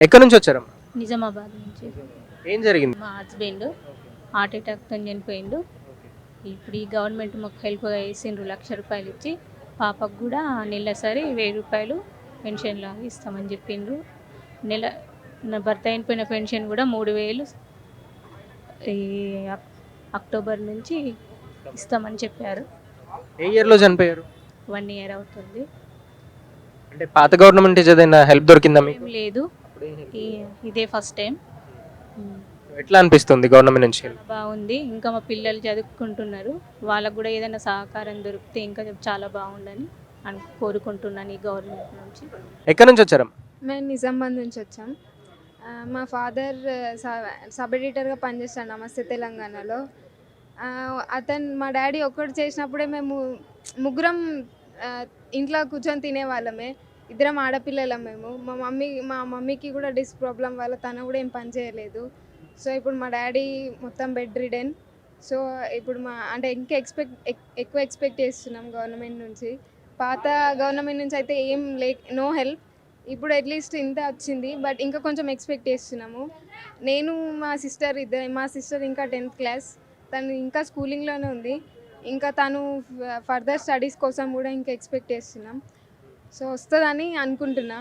ఎక్కడి నుంచి వచ్చారమ్మా? నిజామాబాద్ నుంచి. ఏం జరిగింది? మా హస్బెండ్ హార్ట్ అటాక్తో చనిపోయిండు. ఇప్పుడు ఈ గవర్నమెంట్ మాకు హెల్ప్ వేసిండ్రు, ₹1,00,000 ఇచ్చి పాపకు కూడా నెలసరి ₹1000 పెన్షన్ లాగా ఇస్తామని చెప్పిండ్రు. నెల నా భర్త అయిపోయిన పెన్షన్ కూడా 3000 ఈ అక్టోబర్ నుంచి ఇస్తామని చెప్పారు. ఏ ఇయర్లో చనిపోయారు? 1 ఇయర్ అవుతుంది. అంటే పాత గవర్నమెంట్ ఏదైనా హెల్ప్ దొరికిందా మీకు? ఏం లేదు, ఇదే ఫస్ట్ టైం. ఎట్లా అనిపిస్తుంది గవర్నమెంట్ నుంచి help? బాగుంది. ఇంకా మా పిల్లలు చదువుకుంటున్నారు, వాళ్ళకు కూడా ఏదైనా సహకారం దొరికితే ఇంకా చాలా బాగుండని కోరుకుంటున్నాను ఈ గవర్నమెంట్ నుంచి. ఎక్కడి నుంచి వచ్చారమ్మా? మేము నిజామాబాద్ నుంచి వచ్చాం. మా ఫాదర్ సబ్ ఎడిటర్గా పనిచేస్తాడు నమస్తే తెలంగాణలో. మా డాడీ ఒక్కడు చేసినప్పుడే మేము ముగ్గురం ఇంట్లో కూర్చొని తినేవాళ్ళమే. ఇద్దరం ఆడపిల్లలం మేము. మా మమ్మీకి కూడా డిస్క్ ప్రాబ్లం వల్ల తను కూడా ఏం పని చేయలేదు. సో ఇప్పుడు మా డాడీ మొత్తం బెడ్ రిడెన్. సో ఇప్పుడు అంటే ఇంకా ఎక్కువ ఎక్స్పెక్ట్ చేస్తున్నాం గవర్నమెంట్ నుంచి. పాత గవర్నమెంట్ నుంచి అయితే ఏం నో హెల్ప్. ఇప్పుడు అట్లీస్ట్ ఇంత వచ్చింది, బట్ ఇంకా కొంచెం ఎక్స్పెక్ట్ చేస్తున్నాము. నేను మా సిస్టర్ ఇంకా 10th క్లాస్, తను ఇంకా స్కూలింగ్లోనే ఉంది. ఇంకా తను ఫర్దర్ స్టడీస్ కోసం కూడా ఇంకా ఎక్స్పెక్ట్ చేస్తున్నాం. సో వస్తుందని అనుకుంటున్నా.